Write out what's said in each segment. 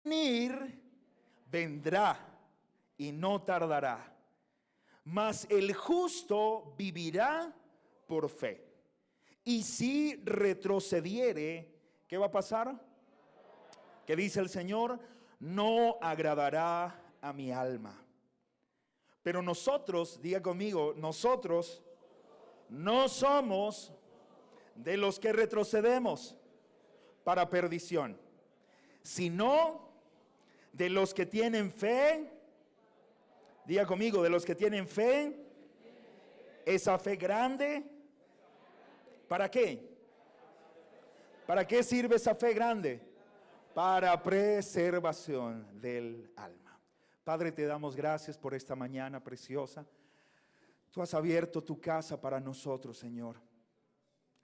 venir, vendrá y no tardará. Mas el justo vivirá por fe. Y si retrocediere, ¿qué va a pasar? ¿Qué dice el Señor? No agradará a mi alma. Pero nosotros, diga conmigo, nosotros no somos de los que retrocedemos para perdición, sino de los que tienen fe. Diga conmigo, de los que tienen fe. Esa fe grande, ¿para qué? ¿Para qué sirve esa fe grande? Para preservación del alma. Padre, te damos gracias por esta mañana preciosa. Tú has abierto tu casa para nosotros, Señor.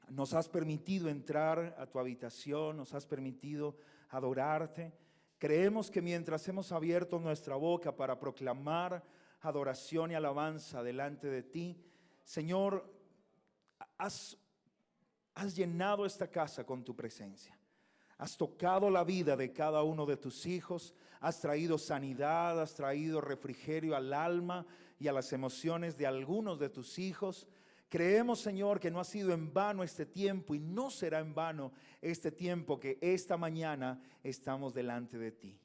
Nos has permitido entrar a tu habitación, nos has permitido adorarte. Creemos que mientras hemos abierto nuestra boca para proclamar adoración y alabanza delante de ti, Señor, has llenado esta casa con tu presencia. Has tocado la vida de cada uno de tus hijos, has traído sanidad, has traído refrigerio al alma y a las emociones de algunos de tus hijos. Creemos, Señor, que no ha sido en vano este tiempo y no será en vano este tiempo que esta mañana estamos delante de ti.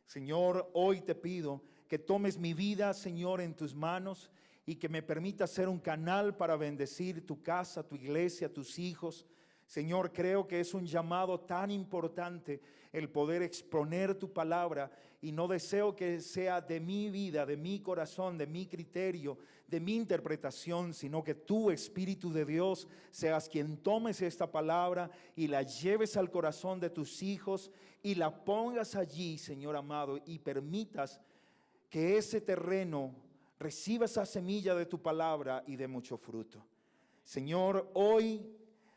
Señor, hoy te pido que tomes mi vida, Señor, en tus manos y que me permitas ser un canal para bendecir tu casa, tu iglesia, tus hijos. Señor, creo que es un llamado tan importante el poder exponer tu palabra y no deseo que sea de mi vida, de mi corazón, de mi criterio, de mi interpretación, sino que tú, Espíritu de Dios, seas quien tomes esta palabra y la lleves al corazón de tus hijos y la pongas allí, Señor amado, y permitas que ese terreno reciba esa semilla de tu palabra y de mucho fruto. Señor, hoy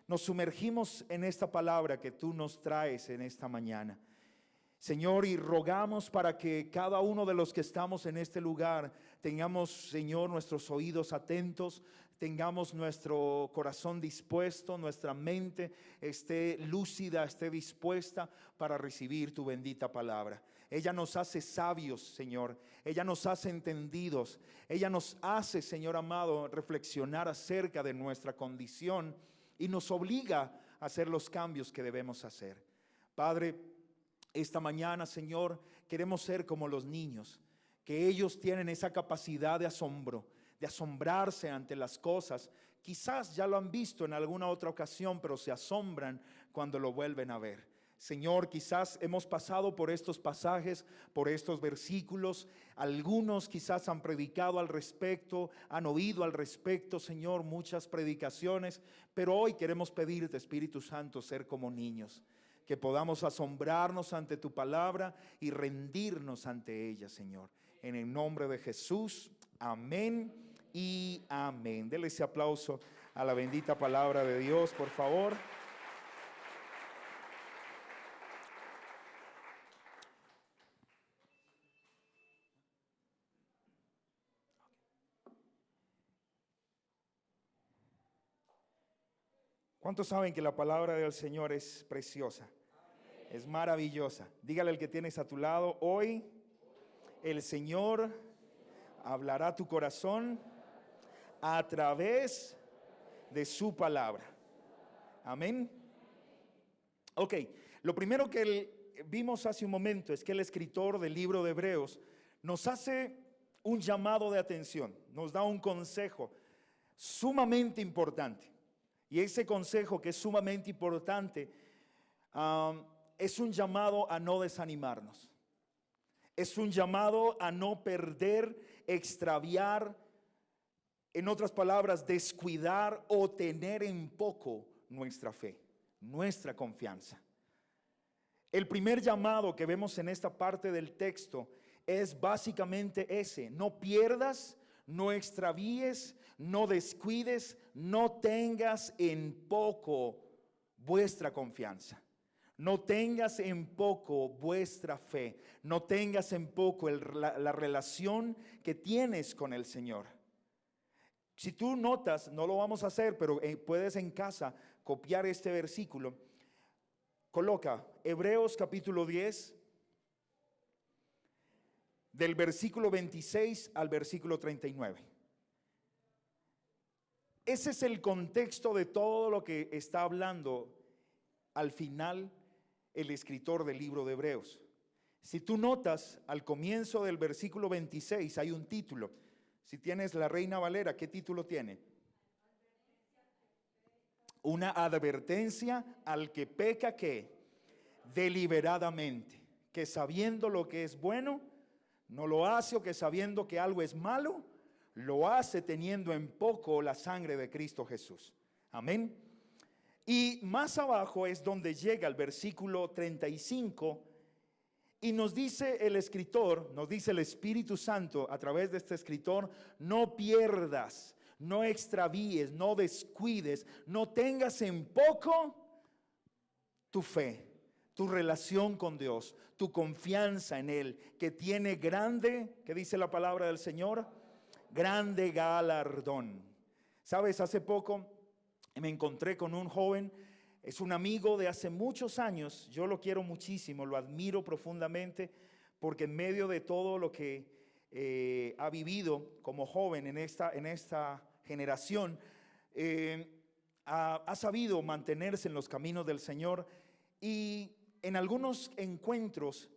nos sumergimos en esta palabra que tú nos traes en esta mañana. Señor, y rogamos para que cada uno de los que estamos en este lugar tengamos, Señor, nuestros oídos atentos, tengamos nuestro corazón dispuesto, nuestra mente esté lúcida, esté dispuesta para recibir tu bendita palabra. Ella nos hace sabios, Señor. Ella nos hace entendidos. Ella nos hace, Señor amado, reflexionar acerca de nuestra condición y nos obliga a hacer los cambios que debemos hacer. Padre, esta mañana, Señor, queremos ser como los niños, que ellos tienen esa capacidad de asombro, de asombrarse ante las cosas. Quizás ya lo han visto en alguna otra ocasión, pero se asombran cuando lo vuelven a ver. Señor, quizás hemos pasado por estos pasajes, por estos versículos. Algunos quizás han predicado al respecto, han oído al respecto, Señor, muchas predicaciones. Pero hoy queremos pedirte, Espíritu Santo, ser como niños. Que podamos asombrarnos ante tu palabra y rendirnos ante ella, Señor. En el nombre de Jesús, amén y amén. Dele ese aplauso a la bendita palabra de Dios, por favor. ¿Cuántos saben que la palabra del Señor es preciosa? Amén. Es maravillosa. Dígale al que tienes a tu lado, hoy el Señor hablará a tu corazón a través de su palabra. Amén. Ok, lo primero que vimos hace un momento es que el escritor del libro de Hebreos nos hace un llamado de atención, nos da un consejo sumamente importante. Y ese consejo que es sumamente importante es un llamado a no desanimarnos. Es un llamado a no perder, extraviar, en otras palabras, descuidar o tener en poco nuestra fe, nuestra confianza. El primer llamado que vemos en esta parte del texto es básicamente ese: no pierdas, no extravíes, no descuides, no tengas en poco vuestra confianza. No tengas en poco vuestra fe. No tengas en poco la relación que tienes con el Señor. Si tú notas, no lo vamos a hacer, pero puedes en casa copiar este versículo. Coloca Hebreos capítulo 10, del versículo 26 al versículo 39. Ese es el contexto de todo lo que está hablando al final el escritor del libro de Hebreos. Si tú notas, al comienzo del versículo 26 hay un título. Si tienes la Reina Valera, ¿qué título tiene? Una advertencia al que peca, ¿qué? Deliberadamente, que sabiendo lo que es bueno, no lo hace, o que sabiendo que algo es malo, lo hace teniendo en poco la sangre de Cristo Jesús. Amén. Y más abajo es donde llega el versículo 35 y nos dice el escritor, nos dice el Espíritu Santo a través de este escritor: no pierdas, no extravíes, no descuides, no tengas en poco tu fe, tu relación con Dios, tu confianza en Él, que tiene grande, ¿qué dice la palabra del Señor? Grande galardón. Sabes, hace poco me encontré con un joven, es un amigo de hace muchos años, yo lo quiero muchísimo, lo admiro profundamente, porque en medio de todo lo que ha vivido como joven en esta generación, ha sabido mantenerse en los caminos del Señor, y en algunos encuentros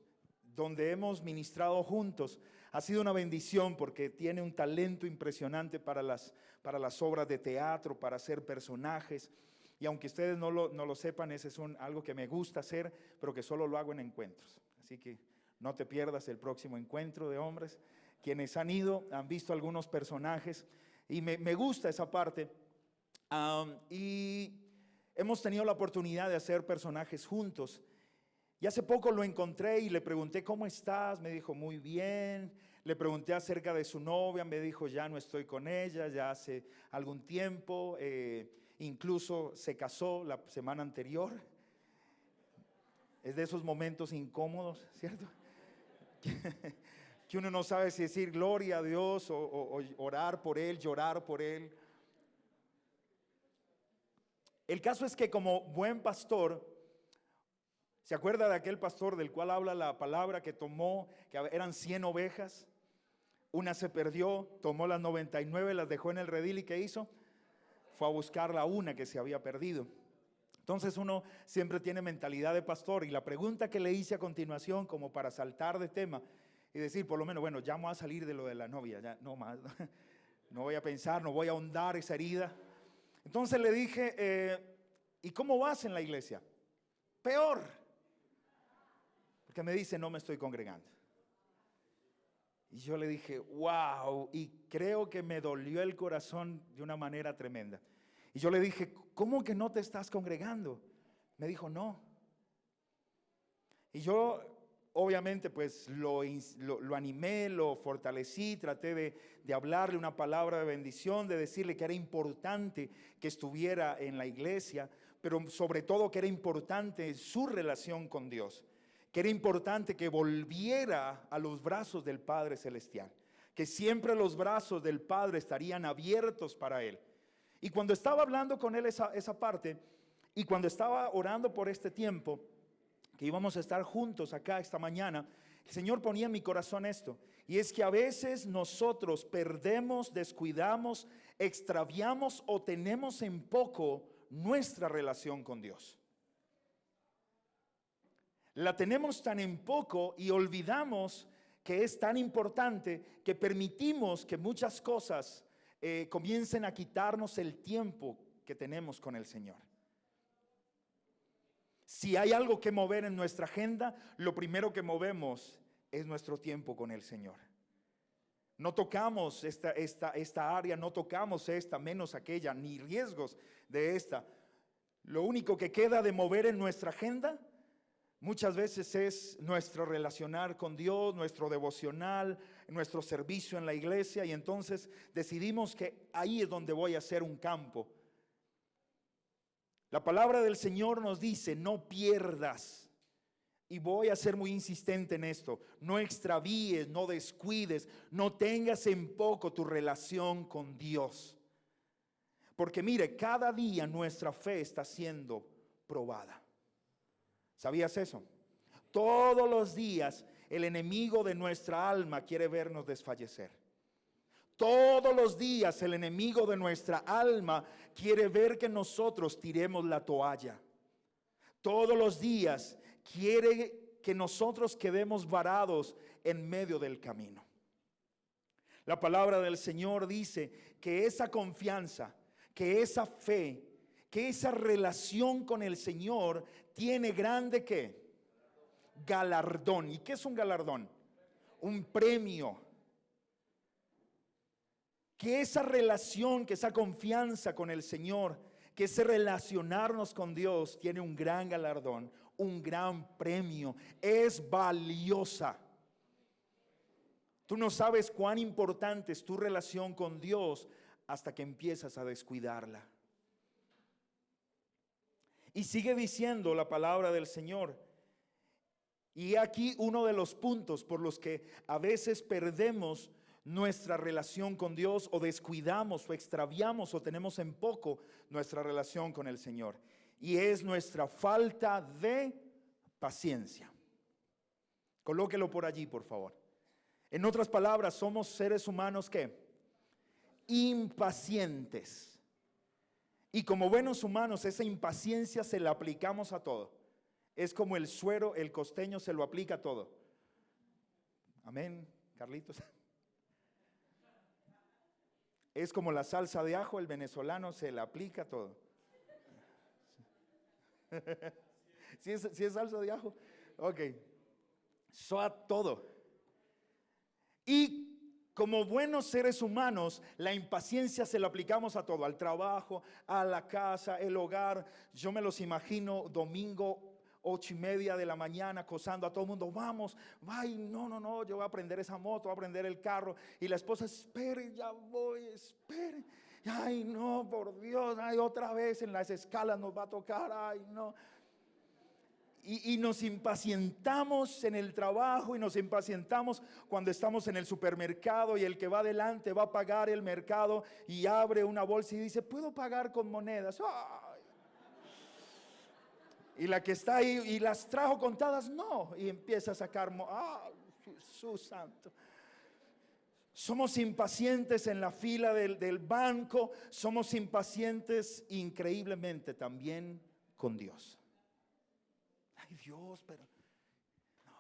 donde hemos ministrado juntos, ha sido una bendición porque tiene un talento impresionante para las obras de teatro, para hacer personajes. Y aunque ustedes no lo sepan, ese es algo que me gusta hacer, pero que solo lo hago en encuentros. Así que no te pierdas el próximo encuentro de hombres. Quienes han ido han visto algunos personajes y me gusta esa parte. Y hemos tenido la oportunidad de hacer personajes juntos. Y hace poco lo encontré y le pregunté: ¿cómo estás? Me dijo: muy bien. Le pregunté acerca de su novia, me dijo: ya no estoy con ella, ya hace algún tiempo, incluso se casó la semana anterior. Es de esos momentos incómodos, ¿cierto? Que uno no sabe si decir gloria a Dios o orar por él, llorar por él. El caso es que, como buen pastor, ¿se acuerda de aquel pastor del cual habla la palabra, que eran 100 ovejas? Una se perdió, tomó las 99, las dejó en el redil, ¿y qué hizo? Fue a buscar la una que se había perdido. Entonces uno siempre tiene mentalidad de pastor, y la pregunta que le hice a continuación, como para saltar de tema y decir, por lo menos, bueno, ya vamos a salir de lo de la novia, ya no más, no voy a pensar, no voy a ahondar esa herida. Entonces le dije: ¿y cómo vas en la iglesia? Peor. Porque me dice: no me estoy congregando. Y yo le dije: wow, y creo que me dolió el corazón de una manera tremenda. Y yo le dije: ¿cómo que no te estás congregando? Me dijo: no. Y yo obviamente pues lo animé, lo fortalecí, traté de hablarle una palabra de bendición, de decirle que era importante que estuviera en la iglesia, pero sobre todo que era importante su relación con Dios, que era importante que volviera a los brazos del Padre Celestial, que siempre los brazos del Padre estarían abiertos para él. Y cuando estaba hablando con él esa parte, y cuando estaba orando por este tiempo, que íbamos a estar juntos acá esta mañana, el Señor ponía en mi corazón esto, y es que a veces nosotros perdemos, descuidamos, extraviamos o tenemos en poco nuestra relación con Dios. La tenemos tan en poco y olvidamos que es tan importante, que permitimos que muchas cosas comiencen a quitarnos el tiempo que tenemos con el Señor. Si hay algo que mover en nuestra agenda, lo primero que movemos es nuestro tiempo con el Señor. No tocamos esta área, no tocamos esta, menos aquella, ni riesgos de esta. Lo único que queda de mover en nuestra agenda muchas veces es nuestro relacionar con Dios, nuestro devocional, nuestro servicio en la iglesia, y entonces decidimos que ahí es donde voy a hacer un campo. La palabra del Señor nos dice: no pierdas, y voy a ser muy insistente en esto, no extravíes, no descuides, no tengas en poco tu relación con Dios. Porque mire, cada día nuestra fe está siendo probada. ¿Sabías eso? Todos los días el enemigo de nuestra alma quiere vernos desfallecer. Todos los días el enemigo de nuestra alma quiere ver que nosotros tiremos la toalla. Todos los días quiere que nosotros quedemos varados en medio del camino. La palabra del Señor dice que esa confianza, que esa fe, que esa relación con el Señor tiene grande ¿qué? Galardón. ¿Y qué es un galardón? Un premio. Que esa relación, que esa confianza con el Señor, que ese relacionarnos con Dios tiene un gran galardón, un gran premio, es valiosa. Tú no sabes cuán importante es tu relación con Dios hasta que empiezas a descuidarla. Y sigue diciendo la palabra del Señor. Y aquí uno de los puntos por los que a veces perdemos nuestra relación con Dios, o descuidamos o extraviamos o tenemos en poco nuestra relación con el Señor, y es nuestra falta de paciencia. Colóquelo por allí, por favor. En otras palabras, somos seres humanos ¿qué? Impacientes. Y como buenos humanos, esa impaciencia se la aplicamos a todo. Es como el suero, el costeño se lo aplica a todo. Amén, Carlitos. Es como la salsa de ajo, el venezolano se la aplica a todo. ¿Sí es salsa de ajo? Ok. A todo. Y como buenos seres humanos, la impaciencia se la aplicamos a todo, al trabajo, a la casa, el hogar. Yo me los imagino domingo 8:30 de la mañana acosando a todo el mundo. Vamos, ay, no, yo voy a prender esa moto, voy a prender el carro. Y la esposa, espere, ya voy, espere. Ay, no, por Dios, ay, otra vez en las escalas nos va a tocar, ay, no. Y nos impacientamos en el trabajo, y nos impacientamos cuando estamos en el supermercado y el que va adelante va a pagar el mercado y abre una bolsa y dice, ¿puedo pagar con monedas? ¡Ay! Y la que está ahí y las trajo contadas, no, y empieza a sacar, Jesús santo. Somos impacientes en la fila del banco, somos impacientes increíblemente también con Dios. Ay, Dios, pero no,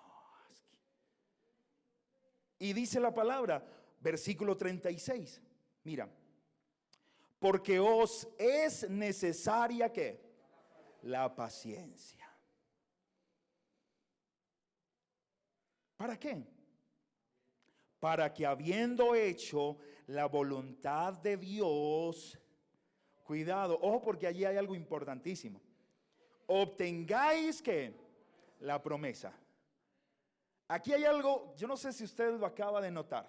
y dice la palabra, versículo 36. Mira, porque os es necesaria ¿qué? La paciencia. ¿Para qué? Para que habiendo hecho la voluntad de Dios, cuidado, ojo, porque allí hay algo importantísimo. Obtengáis ¿qué? La promesa. Aquí hay algo, yo no sé si usted lo acaba de notar.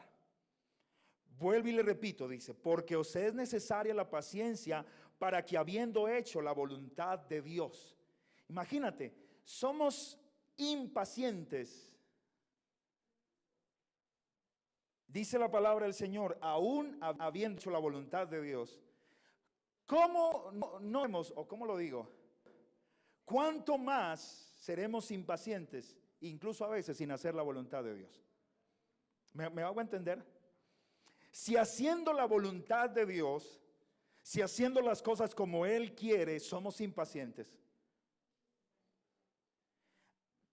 Vuelvo y le repito, dice, porque os es necesaria la paciencia para que habiendo hecho la voluntad de Dios. Imagínate, somos impacientes. Dice la palabra del Señor, aún habiendo hecho la voluntad de Dios. ¿Cómo no hemos, o cómo lo digo? ¿Cuánto más seremos impacientes, incluso a veces sin hacer la voluntad de Dios? ¿Me hago entender? Si haciendo la voluntad de Dios, si haciendo las cosas como Él quiere, somos impacientes,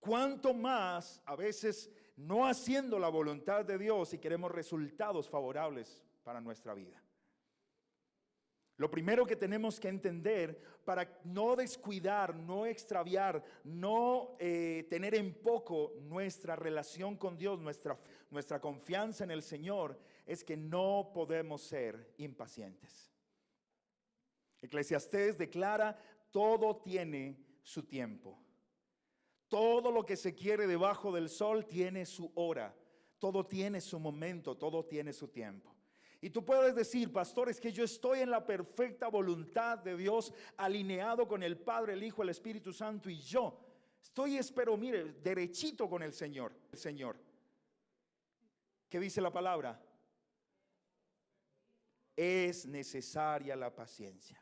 ¿cuánto más a veces no haciendo la voluntad de Dios y queremos resultados favorables para nuestra vida? Lo primero que tenemos que entender para no descuidar, no extraviar, no tener en poco nuestra relación con Dios, nuestra confianza en el Señor, es que no podemos ser impacientes. Eclesiastés declara, todo tiene su tiempo. Todo lo que se quiere debajo del sol tiene su hora. Todo tiene su momento, todo tiene su tiempo. Y tú puedes decir, pastor, es que yo estoy en la perfecta voluntad de Dios, alineado con el Padre, el Hijo, el Espíritu Santo, y yo espero, mire, derechito con el Señor. ¿Qué dice la palabra? Es necesaria la paciencia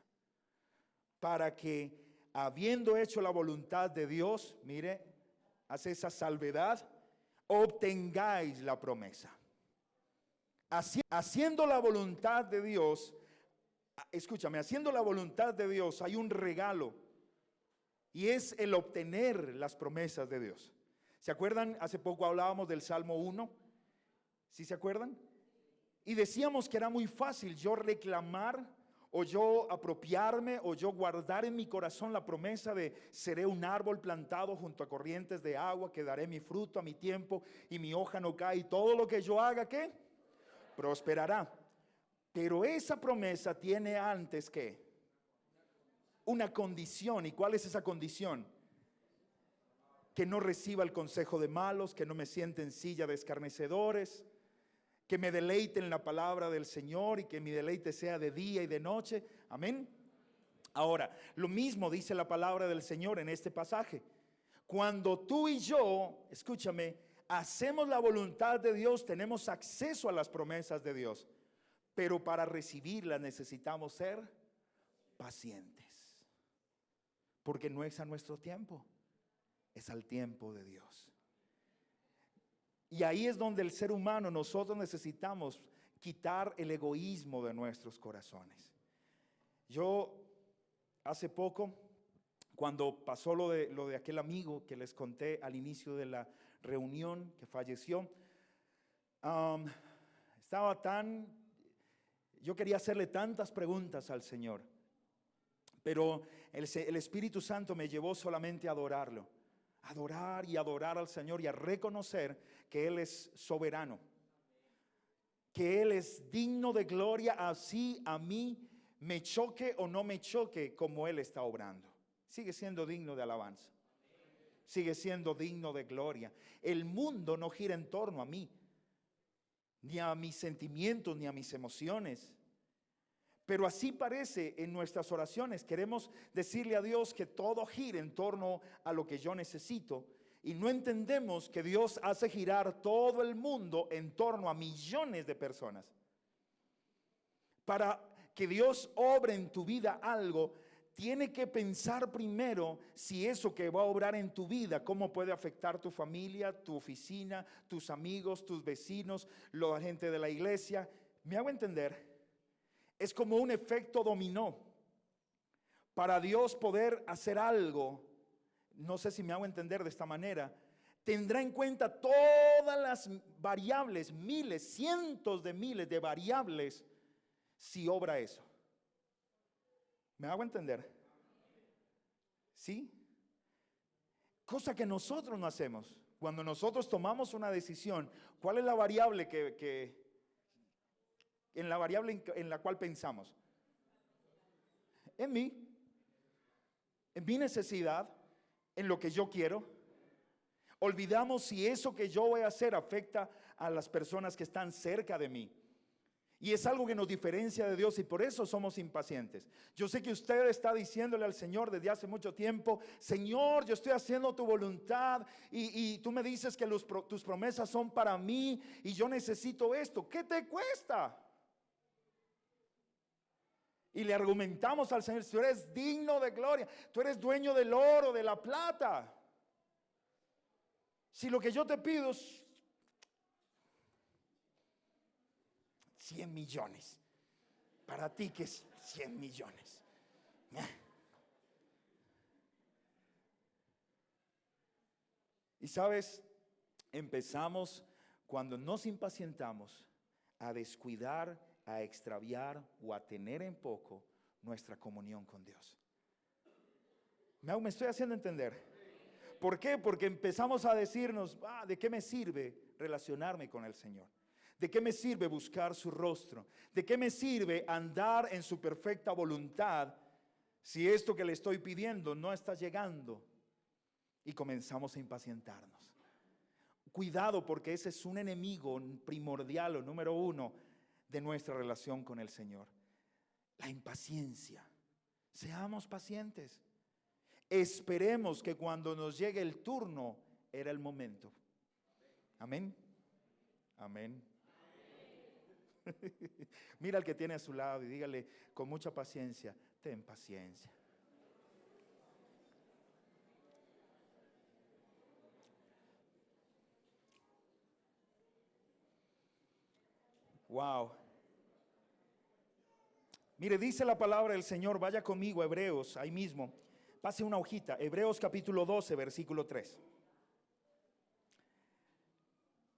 para que, habiendo hecho la voluntad de Dios, mire, hace esa salvedad, obtengáis la promesa. Haciendo la voluntad de Dios, escúchame, haciendo la voluntad de Dios hay un regalo, y es el obtener las promesas de Dios. ¿Se acuerdan? Hace poco hablábamos del Salmo 1. ¿Sí se acuerdan? Y decíamos que era muy fácil yo reclamar, o yo apropiarme, o yo guardar en mi corazón la promesa de seré un árbol plantado junto a corrientes de agua, que daré mi fruto a mi tiempo y mi hoja no cae, y todo lo que yo haga, ¿qué? Prosperará. Pero esa promesa tiene antes que una condición. ¿Y cuál es esa condición? Que no reciba el consejo de malos, que no me siente en silla de escarnecedores, que me deleite en la palabra del Señor y que mi deleite sea de día y de noche. Amén. Ahora, lo mismo dice la palabra del Señor en este pasaje. Cuando tú y yo, escúchame, hacemos la voluntad de Dios, tenemos acceso a las promesas de Dios. Pero para recibirlas necesitamos ser pacientes. Porque no es a nuestro tiempo, es al tiempo de Dios. Y ahí es donde el ser humano, nosotros necesitamos quitar el egoísmo de nuestros corazones. Yo hace poco, cuando pasó lo de aquel amigo que les conté al inicio de la reunión, que falleció, yo quería hacerle tantas preguntas al Señor, pero el Espíritu Santo me llevó solamente a adorarlo. Adorar y adorar al Señor y a reconocer que Él es soberano, que Él es digno de gloria, así a mí me choque o no me choque como Él está obrando. Sigue siendo digno de alabanza, sigue siendo digno de gloria. El mundo no gira en torno a mí, ni a mis sentimientos, ni a mis emociones. Pero así parece en nuestras oraciones. Queremos decirle a Dios que todo gire en torno a lo que yo necesito. Y no entendemos que Dios hace girar todo el mundo en torno a millones de personas. Para que Dios obre en tu vida algo, tiene que pensar primero si eso que va a obrar en tu vida, cómo puede afectar tu familia, tu oficina, tus amigos, tus vecinos, la gente de la iglesia. ¿Me hago entender? Es como un efecto dominó. Para Dios poder hacer algo, no sé si me hago entender de esta manera, tendrá en cuenta todas las variables, miles, cientos de miles de variables, si obra eso. ¿Me hago entender? ¿Sí? Cosa que nosotros no hacemos. Cuando nosotros tomamos una decisión, ¿cuál es la variable en la cual pensamos? En mí, en mi necesidad, en lo que yo quiero. Olvidamos si eso que yo voy a hacer afecta a las personas que están cerca de mí. Y es algo que nos diferencia de Dios y por eso somos impacientes. Yo sé que usted está diciéndole al Señor desde hace mucho tiempo: Señor, yo estoy haciendo tu voluntad y tú me dices que tus promesas son para mí y yo necesito esto. ¿Qué te cuesta? Y le argumentamos al Señor: tú eres digno de gloria, tú eres dueño del oro, de la plata. Si lo que yo te pido es 100 millones, para ti que es 100 millones. Y sabes, empezamos cuando nos impacientamos a descuidar, a extraviar o a tener en poco nuestra comunión con Dios. ¿Me estoy haciendo entender? ¿Por qué? Porque empezamos a decirnos: ¿de qué me sirve relacionarme con el Señor? ¿De qué me sirve buscar su rostro? ¿De qué me sirve andar en su perfecta voluntad si esto que le estoy pidiendo no está llegando? Y comenzamos a impacientarnos. Cuidado, porque ese es un enemigo primordial o número uno de nuestra relación con el Señor. La impaciencia. Seamos pacientes. Esperemos que cuando nos llegue el turno, era el momento. Amén. Amén. Mira al que tiene a su lado y dígale con mucha paciencia: ten paciencia. Wow. Mire, dice la palabra del Señor, vaya conmigo a Hebreos, ahí mismo. Pase una hojita, Hebreos capítulo 12, versículo 3.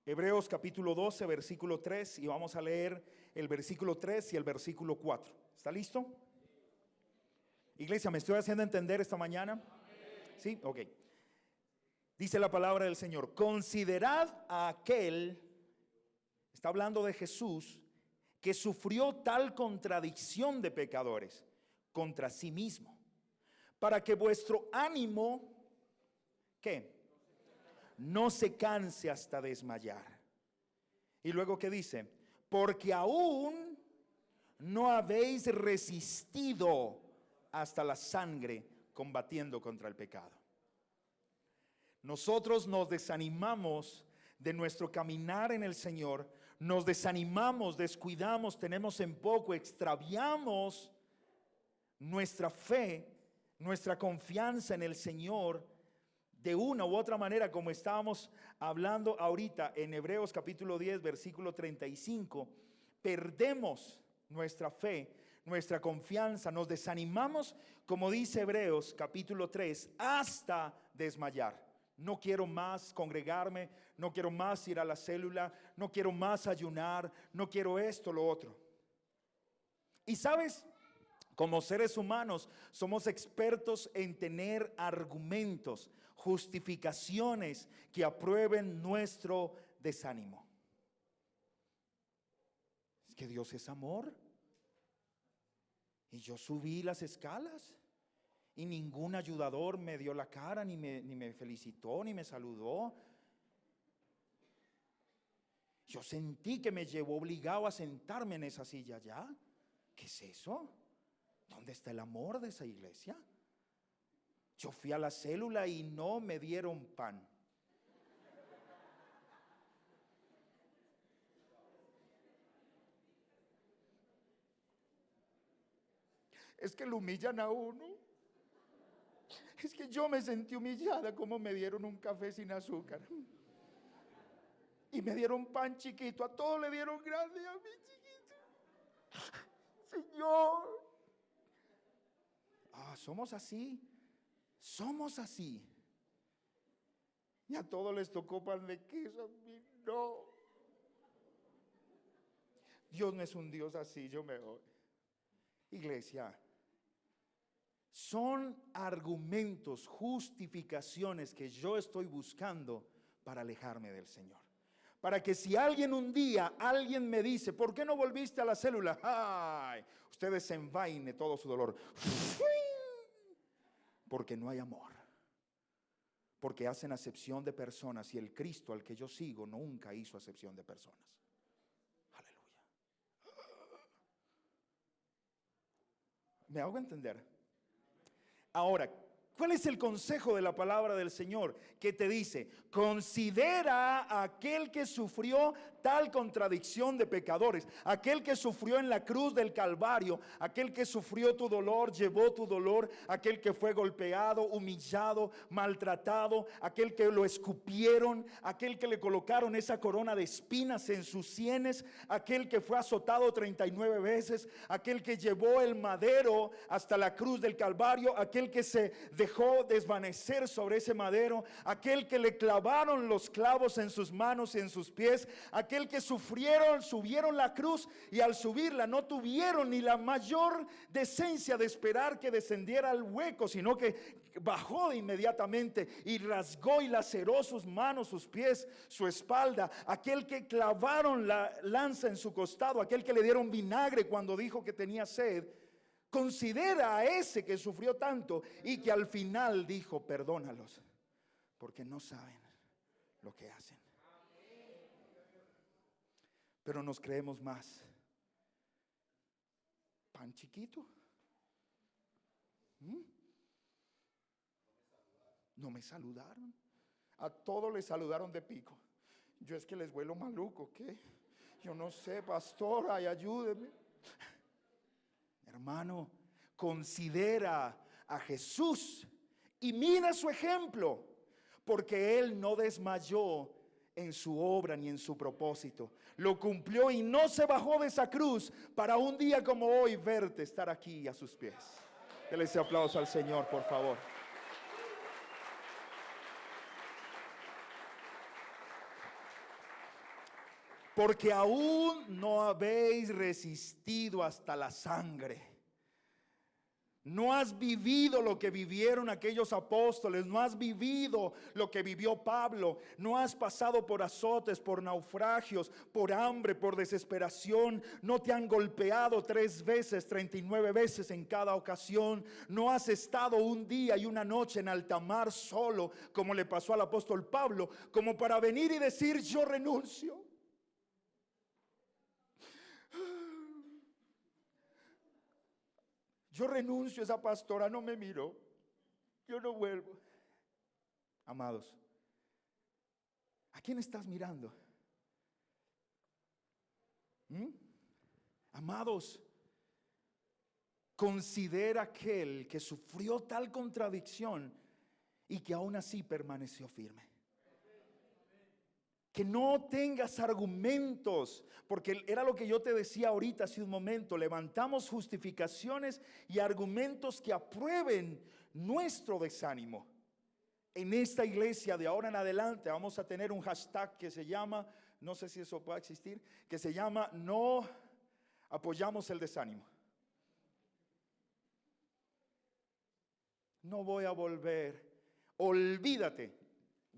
Hebreos capítulo 12, versículo 3, y vamos a leer el versículo 3 y el versículo 4. ¿Está listo? Iglesia, ¿me estoy haciendo entender esta mañana? ¿Sí? Ok. Dice la palabra del Señor, considerad a aquel, está hablando de Jesús, que sufrió tal contradicción de pecadores contra sí mismo, para que vuestro ánimo, ¿qué? No se canse hasta desmayar. Y luego, ¿qué dice? Porque aún no habéis resistido hasta la sangre combatiendo contra el pecado. Nosotros nos desanimamos de nuestro caminar en el Señor, nos desanimamos, descuidamos, tenemos en poco, extraviamos nuestra fe, nuestra confianza en el Señor de una u otra manera, como estábamos hablando ahorita en Hebreos capítulo 10, versículo 35, perdemos nuestra fe, nuestra confianza, nos desanimamos, como dice Hebreos capítulo 3, hasta desmayar. No quiero más congregarme, no quiero más ir a la célula, no quiero más ayunar, no quiero esto, lo otro. Y sabes, como seres humanos somos expertos en tener argumentos, justificaciones que aprueben nuestro desánimo. Es que Dios es amor. Y yo subí las escalas y ningún ayudador me dio la cara, ni me felicitó, ni me saludó. Yo sentí que me llevó obligado a sentarme en esa silla allá. ¿Qué es eso? ¿Dónde está el amor de esa iglesia? Yo fui a la célula y no me dieron pan. Es que lo humillan a uno. Es que yo me sentí humillada como me dieron un café sin azúcar. Y me dieron pan chiquito, a todos le dieron grande, a mí chiquito. Señor. Somos así. Somos así. Y a todos les tocó pan de queso, a mí no. Dios no es un Dios así, yo me voy. Iglesia, son argumentos, justificaciones que yo estoy buscando para alejarme del Señor. Para que si alguien un día, alguien me dice, ¿por qué no volviste a la célula? Ay, usted desenvaine todo su dolor. Porque no hay amor. Porque hacen acepción de personas y el Cristo al que yo sigo nunca hizo acepción de personas. Aleluya. ¿Me hago entender? Ahora, ¿cuál es el consejo de la palabra del Señor? Que te dice, considera a aquel que sufrió tal contradicción de pecadores, aquel que sufrió en la cruz del Calvario, aquel que sufrió tu dolor, llevó tu dolor, aquel que fue golpeado, humillado, maltratado, aquel que lo escupieron, aquel que le colocaron esa corona de espinas en sus sienes, aquel que fue azotado 39 veces, aquel que llevó el madero hasta la cruz del Calvario, aquel que se dejó desvanecer sobre ese madero, aquel que le clavaron los clavos en sus manos y en sus pies, aquel que subieron la cruz y al subirla no tuvieron ni la mayor decencia de esperar que descendiera al hueco, sino que bajó inmediatamente y rasgó y laceró sus manos, sus pies, su espalda, aquel que clavaron la lanza en su costado, aquel que le dieron vinagre cuando dijo que tenía sed. Considera a ese que sufrió tanto y que al final dijo, perdónalos, porque no saben lo que hacen. Pero nos creemos más. Pan chiquito. No me saludaron. A todos les saludaron de pico. Yo es que les vuelo maluco, ¿qué? Yo no sé, pastor, ay, ayúdeme. Hermano, considera a Jesús y mira su ejemplo, porque Él no desmayó en su obra ni en su propósito. Lo cumplió y no se bajó de esa cruz para un día como hoy verte estar aquí a sus pies. Denle ese aplauso al Señor, por favor. Porque aún no habéis resistido hasta la sangre. No has vivido lo que vivieron aquellos apóstoles, no has vivido lo que vivió Pablo, no has pasado por azotes, por naufragios, por hambre, por desesperación, no te han golpeado 3 veces, 39 veces en cada ocasión, no has estado un día y una noche en alta mar solo, como le pasó al apóstol Pablo, como para venir y decir: yo renuncio. Yo renuncio, esa pastora no me miró, yo no vuelvo. Amados, ¿a quién estás mirando? Amados, considera aquel que sufrió tal contradicción y que aún así permaneció firme. Que no tengas argumentos, porque era lo que yo te decía ahorita hace un momento. Levantamos justificaciones y argumentos que aprueben nuestro desánimo. En esta iglesia de ahora en adelante vamos a tener un hashtag que se llama, no sé si eso pueda existir, que se llama: no apoyamos el desánimo. No voy a volver, olvídate.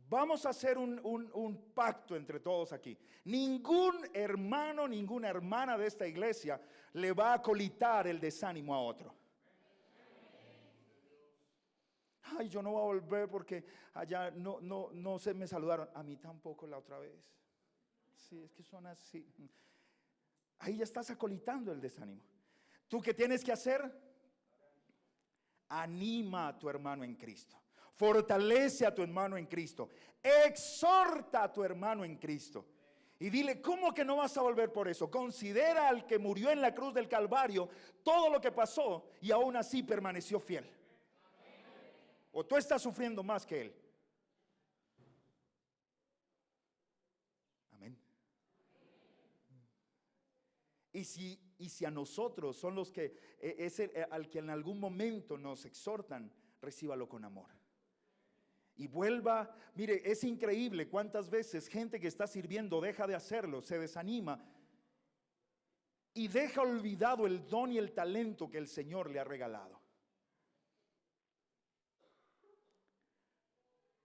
Vamos a hacer un pacto entre todos aquí. Ningún hermano, ninguna hermana de esta iglesia le va a colitar el desánimo a otro. Ay, yo no voy a volver porque allá no se me saludaron. A mí tampoco la otra vez. Sí, es que son así. Ahí ya estás acolitando el desánimo. ¿Tú qué tienes que hacer? Anima a tu hermano en Cristo. Fortalece a tu hermano en Cristo. Exhorta a tu hermano en Cristo. Y dile: ¿cómo que no vas a volver por eso? Considera al que murió en la cruz del Calvario, todo lo que pasó, y aún así permaneció fiel. ¿O tú estás sufriendo más que él? Amén. Y si a nosotros son los que al que en algún momento nos exhortan, recíbalo con amor. Y vuelva. Mire, es increíble cuántas veces gente que está sirviendo deja de hacerlo, se desanima y deja olvidado el don y el talento que el Señor le ha regalado.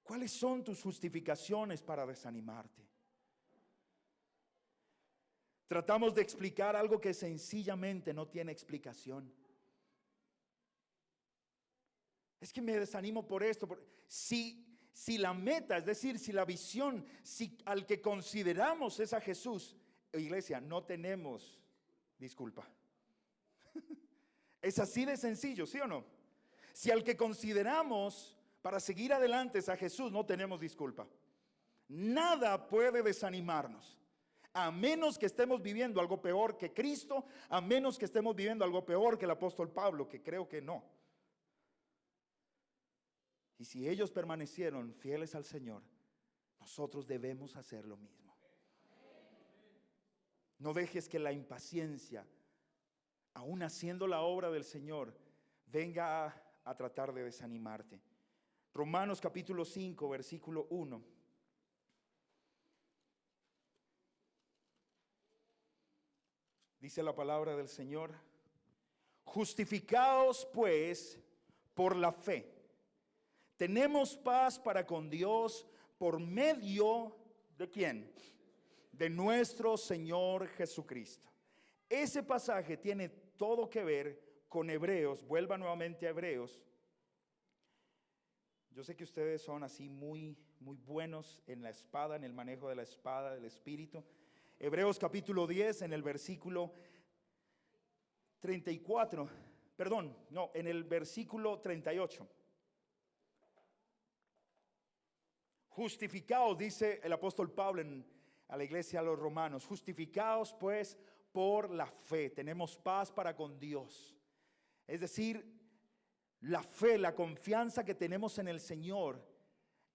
¿Cuáles son tus justificaciones para desanimarte? Tratamos de explicar algo que sencillamente no tiene explicación. Es que me desanimo por esto. Si la meta, es decir, si la visión, si al que consideramos es a Jesús, iglesia, no tenemos disculpa. Es así de sencillo, ¿sí o no? Si al que consideramos para seguir adelante es a Jesús, no tenemos disculpa. Nada puede desanimarnos, a menos que estemos viviendo algo peor que Cristo, a menos que estemos viviendo algo peor que el apóstol Pablo, que creo que no. Y si ellos permanecieron fieles al Señor, nosotros debemos hacer lo mismo. No dejes que la impaciencia, aún haciendo la obra del Señor, venga a tratar de desanimarte. Romanos capítulo 5, versículo 1. Dice la palabra del Señor: justificaos pues por la fe, tenemos paz para con Dios por medio ¿de quién? De nuestro Señor Jesucristo. Ese pasaje tiene todo que ver con Hebreos. Vuelva nuevamente a Hebreos. Yo sé que ustedes son así muy buenos en la espada, en el manejo de la espada del Espíritu. Hebreos capítulo 10, en el versículo 34, en el versículo 38. Justificaos, dice el apóstol Pablo a la iglesia de los romanos: justificaos pues por la fe, tenemos paz para con Dios. Es decir, la fe, la confianza que tenemos en el Señor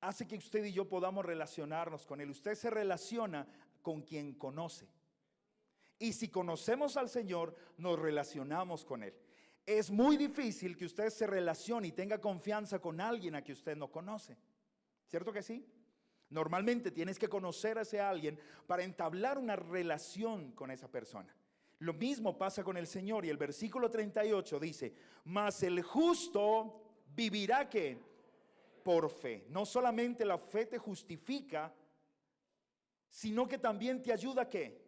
hace que usted y yo podamos relacionarnos con Él. Usted se relaciona con quien conoce. Y si conocemos al Señor, nos relacionamos con Él. Es muy difícil que usted se relacione y tenga confianza con alguien a que usted no conoce. ¿Cierto que sí? Normalmente tienes que conocer a ese alguien para entablar una relación con esa persona. Lo mismo pasa con el Señor, y el versículo 38 dice: mas el justo vivirá ¿qué? Por fe. No solamente la fe te justifica, sino que también te ayuda ¿qué?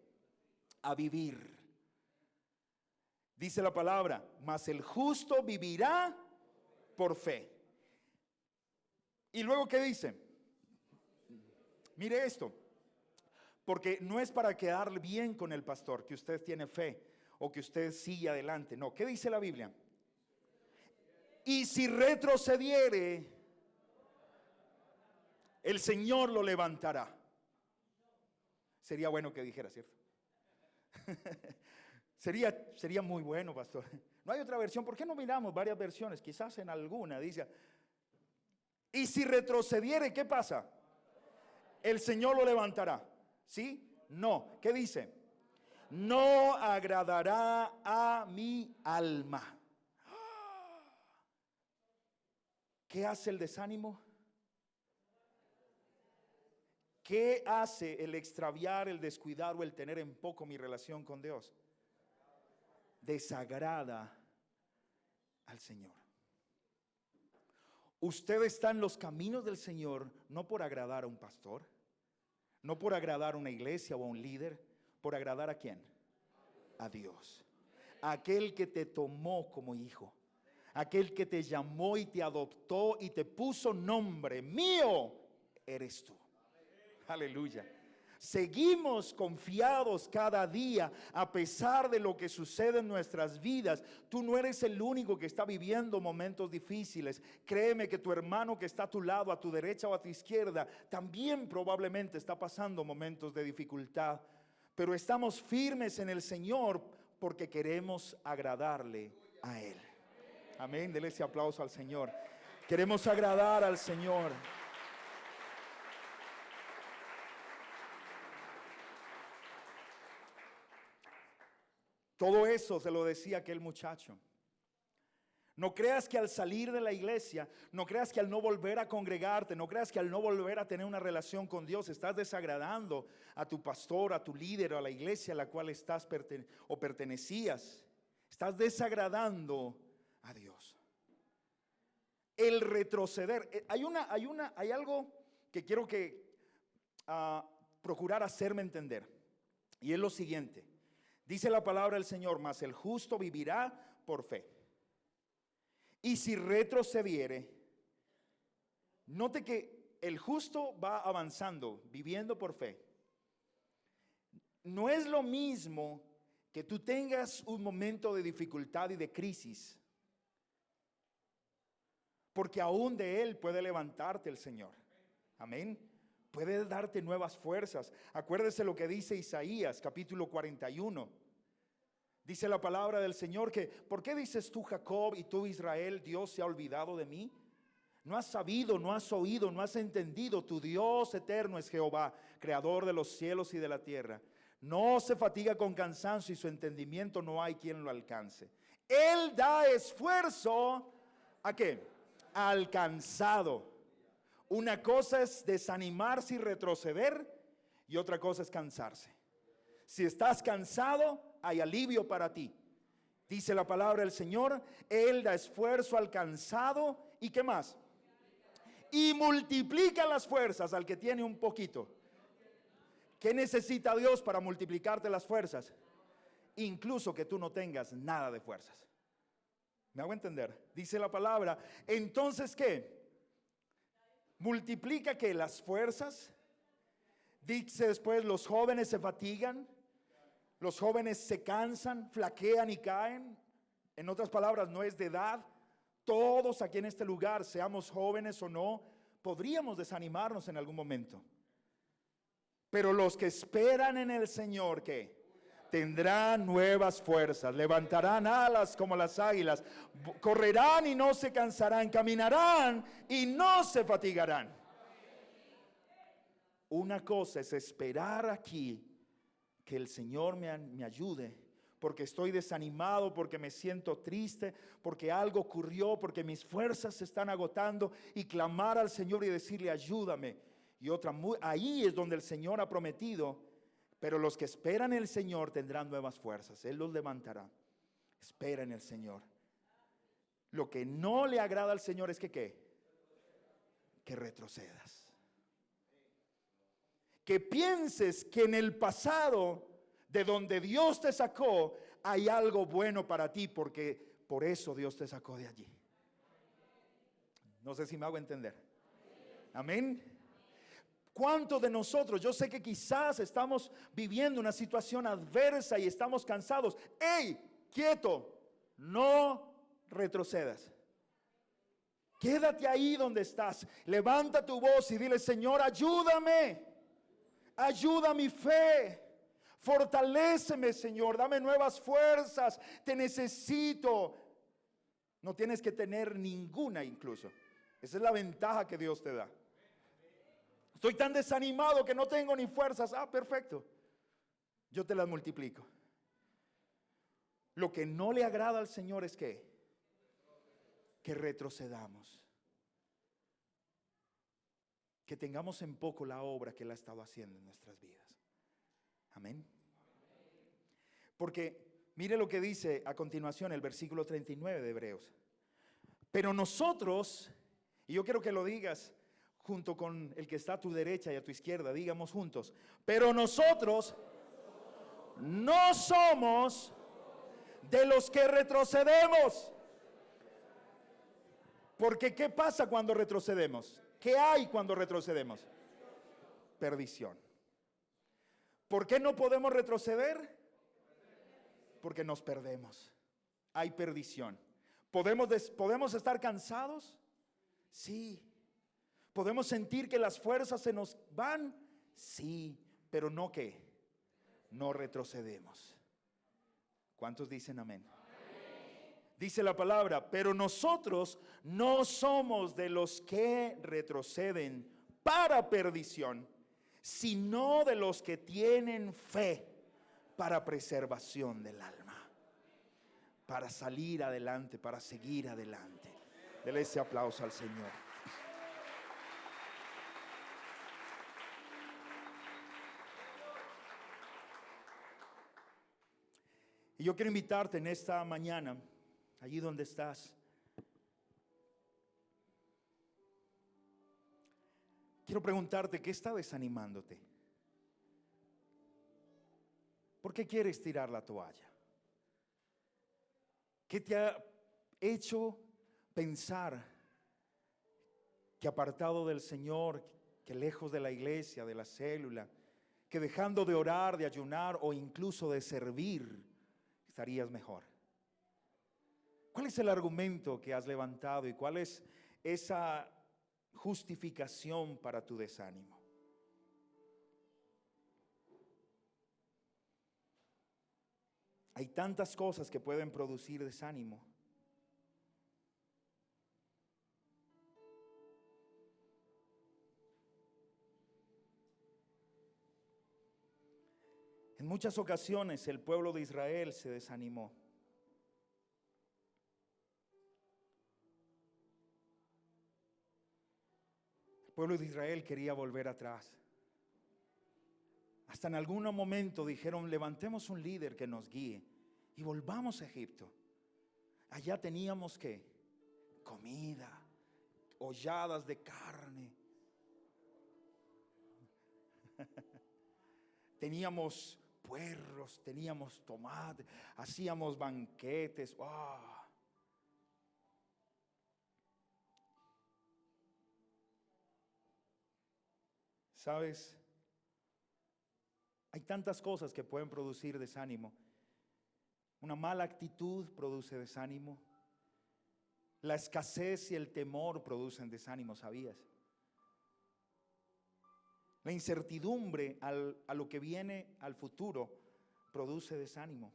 A vivir. Dice la palabra: mas el justo vivirá por fe. Y luego ¿qué dice? Mire esto, porque no es para quedar bien con el pastor que usted tiene fe o que usted sigue adelante. No, ¿qué dice la Biblia? Y si retrocediere, el Señor lo levantará. Sería bueno que dijera, ¿cierto? Sería muy bueno, pastor. No hay otra versión. ¿Por qué no miramos varias versiones? Quizás en alguna dice: y si retrocediere, ¿qué pasa? El Señor lo levantará. ¿Sí? No. ¿Qué dice? No agradará a mi alma. ¿Qué hace el desánimo? ¿Qué hace el extraviar, el descuidar o el tener en poco mi relación con Dios? Desagrada al Señor. Usted está en los caminos del Señor no por agradar a un pastor, no por agradar a una iglesia o a un líder, por agradar ¿a quién? A Dios. Aquel que te tomó como hijo, aquel que te llamó y te adoptó y te puso nombre. Mío eres tú. Aleluya. Seguimos confiados cada día a pesar de lo que sucede en nuestras vidas. Tú no eres el único que está viviendo momentos difíciles. Créeme que tu hermano que está a tu lado, a tu derecha o a tu izquierda, también probablemente está pasando momentos de dificultad. Pero estamos firmes en el Señor porque queremos agradarle a Él. Amén. Dele ese aplauso al Señor. Queremos agradar al Señor. Todo eso se lo decía aquel muchacho. No creas que al salir de la iglesia, no creas que al no volver a congregarte, no creas que al no volver a tener una relación con Dios, estás desagradando a tu pastor, a tu líder, o a la iglesia a la cual estás o pertenecías. Estás desagradando a Dios. El retroceder. Hay algo que quiero procurar hacerme entender. Y es lo siguiente. Dice la palabra del Señor: mas el justo vivirá por fe. Y si retrocediere, note que el justo va avanzando, viviendo por fe. No es lo mismo que tú tengas un momento de dificultad y de crisis, porque aún de él puede levantarte el Señor. Amén. Puede darte nuevas fuerzas. Acuérdese lo que dice Isaías capítulo 41. Dice la palabra del Señor que: ¿por qué dices tú, Jacob, y tú, Israel, Dios se ha olvidado de mí? No has sabido, no has oído, no has entendido. Tu Dios eterno es Jehová, creador de los cielos y de la tierra. No se fatiga con cansancio y su entendimiento no hay quien lo alcance. Él da esfuerzo ¿a qué? Al cansado. Una cosa es desanimarse y retroceder, y otra cosa es cansarse. Si estás cansado, hay alivio para ti. Dice la palabra del Señor: Él da esfuerzo al cansado. ¿Y qué más? Y multiplica las fuerzas al que tiene un poquito. ¿Qué necesita Dios para multiplicarte las fuerzas? Incluso que tú no tengas nada de fuerzas. ¿Me hago entender? Dice la palabra. Entonces, ¿qué? Multiplica que las fuerzas. Dice después: los jóvenes se fatigan, los jóvenes se cansan, flaquean y caen. En otras palabras, no es de edad. Todos aquí en este lugar, seamos jóvenes o no, podríamos desanimarnos en algún momento. Pero los que esperan en el Señor, ¿qué? Tendrán nuevas fuerzas, levantarán alas como las águilas, correrán y no se cansarán, caminarán y no se fatigarán. Una cosa es esperar aquí que el Señor me ayude, porque estoy desanimado, porque me siento triste, porque algo ocurrió, porque mis fuerzas se están agotando, y clamar al Señor y decirle ayúdame. Y otra, ahí es donde el Señor ha prometido, pero los que esperan en el Señor tendrán nuevas fuerzas, Él los levantará. Espera en el Señor. Lo que no le agrada al Señor es que ¿qué? Que retrocedas. Que pienses que en el pasado, de donde Dios te sacó, hay algo bueno para ti, porque por eso Dios te sacó de allí. No sé si me hago entender. Amén. ¿Cuántos de nosotros, yo sé que quizás estamos viviendo una situación adversa y estamos cansados? ¡Ey! Quieto, no retrocedas. Quédate ahí donde estás. Levanta tu voz y dile: Señor, ayúdame. Ayuda mi fe. Fortaléceme, Señor. Dame nuevas fuerzas. Te necesito. No tienes que tener ninguna incluso. Esa es la ventaja que Dios te da. Estoy tan desanimado que no tengo ni fuerzas. Ah, perfecto. Yo te las multiplico. Lo que no le agrada al Señor es que retrocedamos. Que tengamos en poco la obra que Él ha estado haciendo en nuestras vidas. Amén. Porque mire lo que dice a continuación el versículo 39 de Hebreos. Pero nosotros, y yo quiero que lo digas junto con el que está a tu derecha y a tu izquierda, digamos juntos. Pero nosotros no somos de los que retrocedemos. Porque ¿qué pasa cuando retrocedemos? ¿Qué hay cuando retrocedemos? Perdición. ¿Por qué no podemos retroceder? Porque nos perdemos. Hay perdición. ¿Podemos estar cansados? Sí. ¿Podemos sentir que las fuerzas se nos van? Sí. Pero no ¿qué? No retrocedemos. ¿Cuántos dicen amén? Dice la palabra, pero nosotros no somos de los que retroceden para perdición, sino de los que tienen fe para preservación del alma, para salir adelante, para seguir adelante. Dele ese aplauso al Señor. Y yo quiero invitarte en esta mañana, allí donde estás. Quiero preguntarte, ¿qué está desanimándote? ¿Por qué quieres tirar la toalla? ¿Qué te ha hecho pensar que apartado del Señor, que lejos de la iglesia, de la célula, que dejando de orar, de ayunar o incluso de servir, estarías mejor? ¿Cuál es el argumento que has levantado y cuál es esa justificación para tu desánimo? Hay tantas cosas que pueden producir desánimo. En muchas ocasiones el pueblo de Israel se desanimó. El pueblo de Israel quería volver atrás. Hasta en algún momento dijeron: levantemos un líder que nos guíe y volvamos a Egipto. Allá teníamos ¿qué? Comida, holladas de carne. Teníamos puerros, teníamos tomate, hacíamos banquetes. ¡Wow! ¿Sabes? Hay tantas cosas que pueden producir desánimo. Una mala actitud produce desánimo. La escasez y el temor producen desánimo, ¿sabías? La incertidumbre a lo que viene al futuro produce desánimo.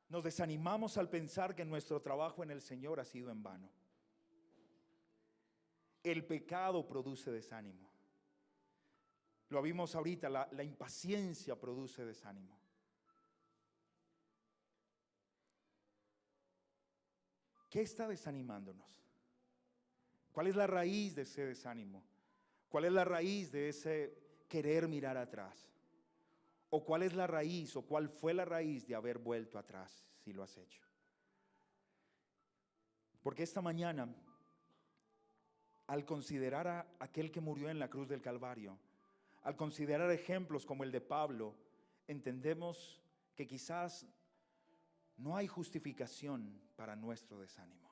Nos desanimamos al pensar que nuestro trabajo en el Señor ha sido en vano. El pecado produce desánimo. Lo vimos ahorita, la impaciencia produce desánimo. ¿Qué está desanimándonos? ¿Cuál es la raíz de ese desánimo? ¿Cuál es la raíz de ese querer mirar atrás? ¿O cuál es la raíz o cuál fue la raíz de haber vuelto atrás si lo has hecho? Porque esta mañana, al considerar a aquel que murió en la cruz del Calvario, al considerar ejemplos como el de Pablo, entendemos que quizás no hay justificación para nuestro desánimo.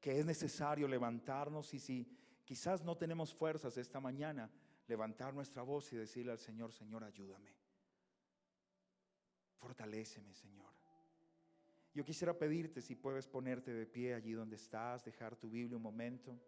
Que es necesario levantarnos y si quizás no tenemos fuerzas esta mañana, levantar nuestra voz y decirle al Señor: Señor, ayúdame. Fortaléceme, Señor. Yo quisiera pedirte si puedes ponerte de pie allí donde estás, dejar tu Biblia un momento.